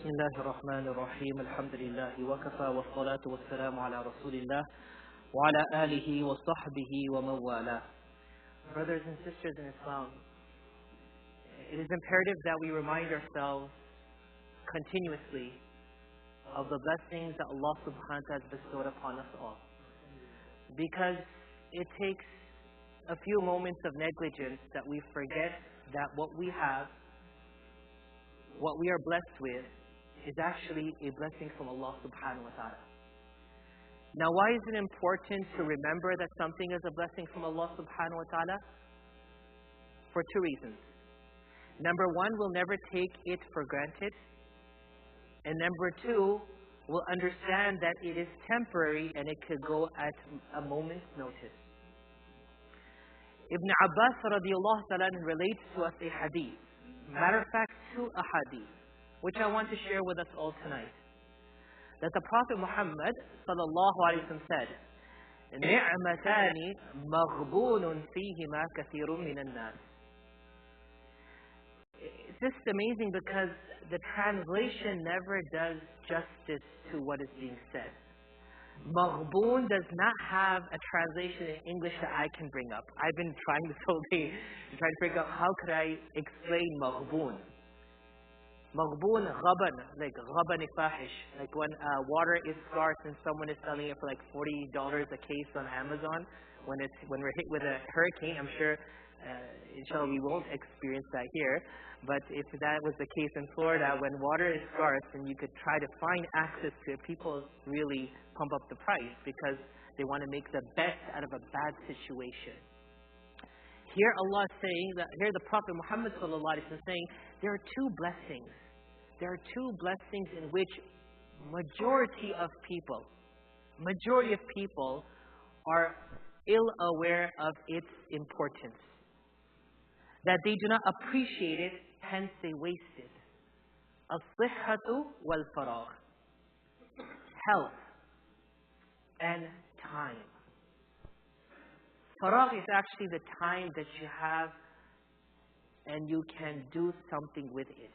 بسم الله الرحمن الرحيم الحمد لله وكفى والصلاة والسلام على رسول الله وعلى آله وصحبه ومن والاه. Brothers and sisters in Islam, it is imperative that we remind ourselves continuously of the blessings that Allah subhanahu wa ta'ala has bestowed upon us all. Because it takes a few moments of negligence that we forget that what we have, what we are blessed with, is actually a blessing from Allah subhanahu wa ta'ala. Now, why is it important to remember that something is a blessing from Allah subhanahu wa ta'ala? For two reasons. Number one, we'll never take it for granted. And number two, we'll understand that it is temporary and it could go at a moment's notice. Ibn Abbas radiallahu ta'ala relates to us a hadith. Matter of fact, two ahadith, which I want to share with us all tonight. That the Prophet Muhammad sallallahu alaihi wasallam said, "Ni'matani maghbunun fihima kathirun minan nas." It's just amazing because the translation never does justice to what is being said. Maghbun does not have a translation in English that I can bring up. I've been trying this whole day to try to figure out how could I explain maghbun. Maghbun, ghaban, like ghaban fahish, like when water is scarce and someone is selling it for like $40 a case on Amazon. When we're hit with a hurricane, I'm sure, inshallah, we won't experience that here. But if that was the case in Florida, when water is scarce and you could try to find access to it, people really pump up the price because they want to make the best out of a bad situation. Here Allah is saying that, here the Prophet Muhammad sallallahu alaihi wasallam is saying, there are two blessings. There are two blessings in which majority of people are ill aware of its importance. That they do not appreciate it, hence they waste it. As-sihhatu wal-faragh. Health and time. Faragh is actually the time that you have and you can do something with it.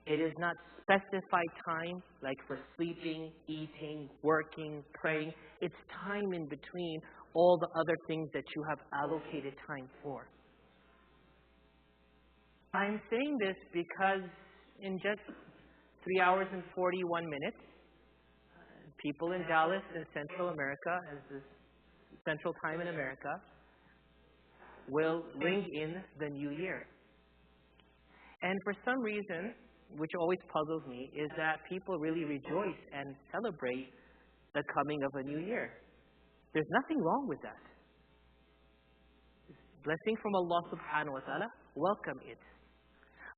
It is not specified time like for sleeping, eating, working, praying. It's time in between all the other things that you have allocated time for. I'm saying this because in just 3 hours and 41 minutes, people in Dallas in Central America, as is Central Time in America, will ring in the new year. And for some reason, which always puzzles me, is that people really rejoice and celebrate the coming of a new year. There's nothing wrong with that. Blessing from Allah subhanahu wa ta'ala, welcome it.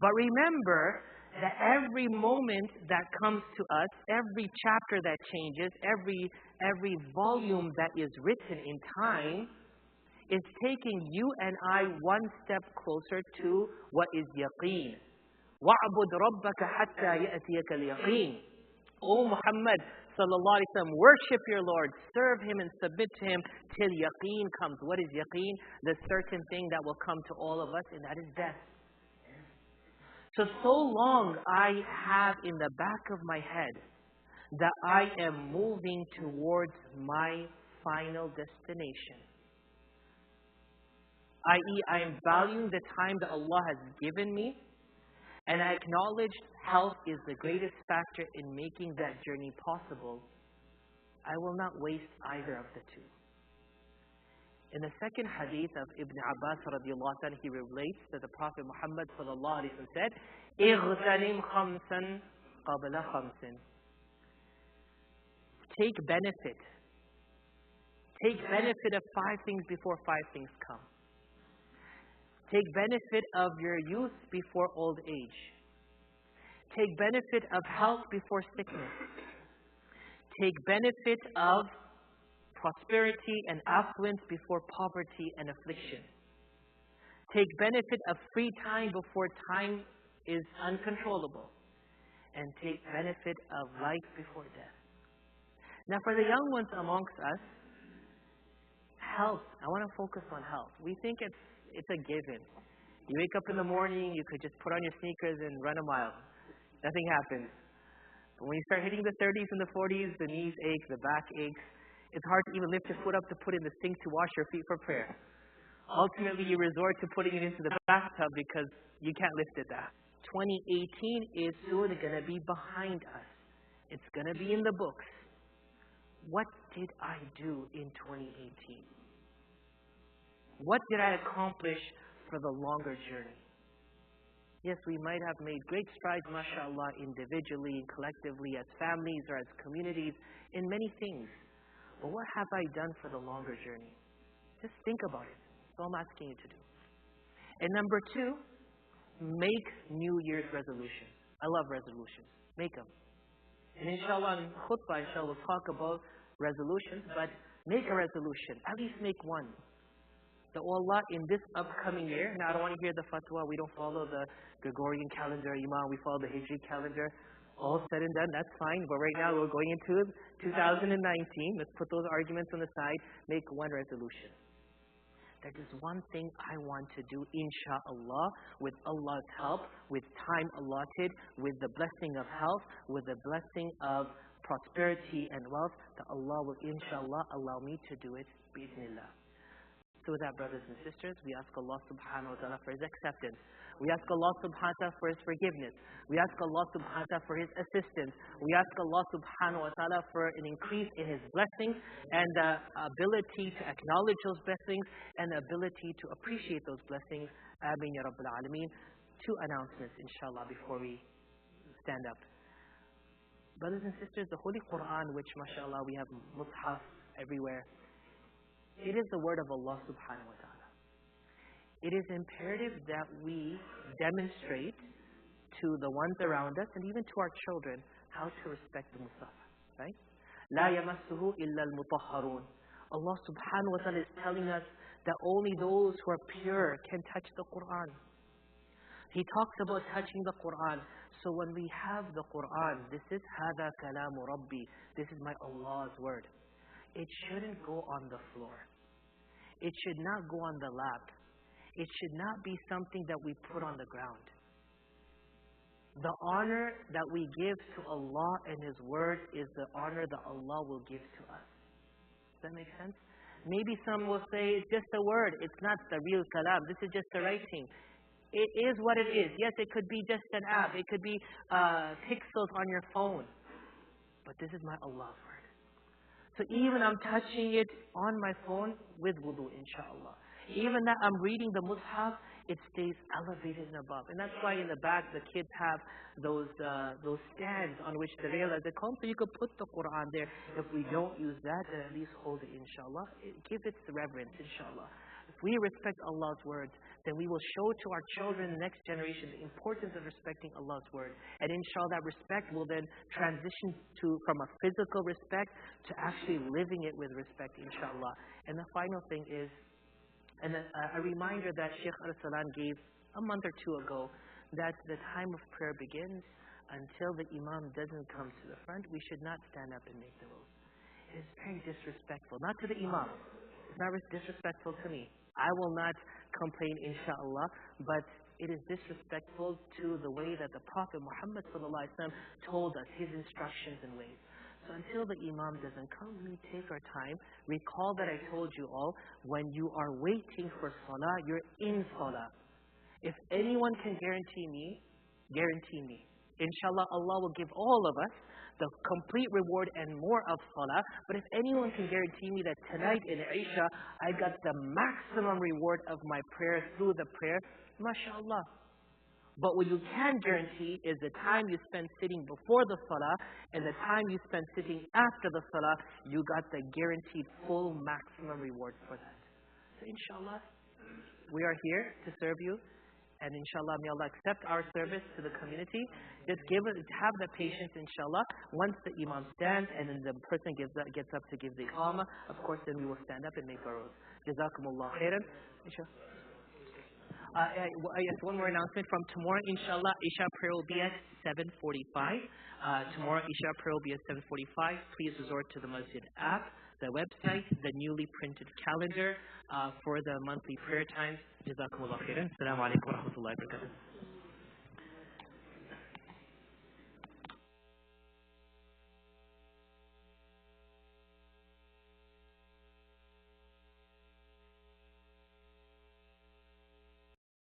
But remember that every moment that comes to us, every chapter that changes, every volume that is written in time, is taking you and I one step closer to what is yaqeen. وَعْبُدْ رَبَّكَ حَتَّى يَأْتِيَكَ الْيَقِينَ. O Muhammad sallallahu alaihi wasallam, worship your Lord, serve Him and submit to Him till yaqeen comes. What is yaqeen? The certain thing that will come to all of us, and that is death. So long I have in the back of my head that I am moving towards my final destination. I.e., I am valuing the time that Allah has given me, and I acknowledge health is the greatest factor in making that journey possible. I will not waste either of the two. In the second hadith of Ibn Abbas radiallahu anhu, he relates that the Prophet Muhammad sallallahu alaihi wasallam said, "Ightanim khamsan qabla khamsin." Take benefit. Take benefit of 5 things before 5 things come. Take benefit of your youth before old age. Take benefit of health before sickness. Take benefit of prosperity and affluence before poverty and affliction. Take benefit of free time before time is uncontrollable. And take benefit of life before death. Now for the young ones amongst us, health. I want to focus on health. We think it's a given. You wake up in the morning, you could just put on your sneakers and run a mile. Nothing happens. But when you start hitting the 30s and the 40s, the knees ache, the back aches. It's hard to even lift your foot up to put in the sink to wash your feet for prayer. Ultimately, you resort to putting it into the bathtub because you can't lift it that. 2018 is soon going to be behind us. It's going to be in the books. What did I do in 2018? What did I accomplish for the longer journey? Yes, we might have made great strides, mashallah, individually, collectively, as families or as communities, in many things. But what have I done for the longer journey? Just think about it. That's all I'm asking you to do. And number 2, make New Year's resolutions. I love resolutions. Make them. And inshallah, in khutbah, inshallah, we'll talk about resolutions, but make a resolution. At least make one. That, oh Allah, in this upcoming year, now I don't want to hear the fatwa, we don't follow the Gregorian calendar, Imam, we follow the Hijri calendar. All said and done, that's fine. But right now, we're going into 2019. Let's put those arguments on the side. Make one resolution. That is one thing I want to do, insha'Allah, with Allah's help, with time allotted, with the blessing of health, with the blessing of prosperity and wealth, that Allah will, insha'Allah, allow me to do it, bi'idhnillah. So with that, brothers and sisters, we ask Allah subhanahu wa ta'ala for His acceptance. We ask Allah subhanahu wa ta'ala for His forgiveness. We ask Allah subhanahu wa ta'ala for His assistance. We ask Allah subhanahu wa ta'ala for an increase in His blessings and the ability to acknowledge those blessings and the ability to appreciate those blessings. Ameen ya Rabbil Alameen. 2 announcements, inshallah, before we stand up. Brothers and sisters, the Holy Quran, which mashallah we have mushaf everywhere, it is the word of Allah subhanahu wa ta'ala. It is imperative that we demonstrate to the ones around us and even to our children how to respect the Musaf. Right? لا يمسه إلا المطهرون. Allah subhanahu wa ta'ala is telling us that only those who are pure can touch the Quran. He talks about touching the Quran. So when we have the Quran, this is هذا كلام ربي. This is my Allah's word. It shouldn't go on the floor. It should not go on the lap. It should not be something that we put on the ground. The honor that we give to Allah and His word is the honor that Allah will give to us. Does that make sense? Maybe some will say it's just a word. It's not the real kalam. This is just the writing. It is what it is. Yes, it could be just an app. It could be pixels on your phone. But this is my Allah's word. So even I'm touching it on my phone with wudu, inshallah. Even that I'm reading the mushaf, it stays elevated and above. And that's why in the back the kids have those stands on which the rail as they come. So you could put the Quran there. If we don't use that, then at least hold it, inshallah. Give it reverence, inshallah. If we respect Allah's words, then we will show to our children, the next generation, the importance of respecting Allah's word. And inshallah, that respect will then transition from a physical respect to actually living it with respect, inshallah. And the final thing is, and a reminder that Sheikh Al-Salan gave a month or 2 ago, that the time of prayer begins until the Imam doesn't come to the front. We should not stand up and make the rules. It is very disrespectful, not to the Imam. It's not disrespectful to me. I will not complain, inshallah, but it is disrespectful to the way that the Prophet Muhammad ﷺ told us, his instructions and ways. So until the Imam doesn't come, we take our time. Recall that I told you all, when you are waiting for Salah, you're in Salah. If anyone can guarantee me. Inshallah, Allah will give all of us the complete reward and more of Salah. But if anyone can guarantee me that tonight in Isha, I got the maximum reward of my prayer through the prayer, mashallah. But what you can guarantee is the time you spend sitting before the Salah and the time you spend sitting after the Salah, you got the guaranteed full maximum reward for that. So inshallah, we are here to serve you. And inshallah, may Allah accept our service to the community. Just have the patience, inshallah. Once the Imam stands and then the person gets up to give the Iqamah, of course, then we will stand up and make our oath. Jazakumullah khairan. Yes, one more announcement from tomorrow, inshallah. Isha prayer will be at 7:45. Tomorrow, Isha prayer will be at 7:45. Please resort to the Masjid app, the website, the newly printed calendar for the monthly prayer times. Jazakumullah khairan. Assalamu alaikum wa rahmatullahi wa barakatuh.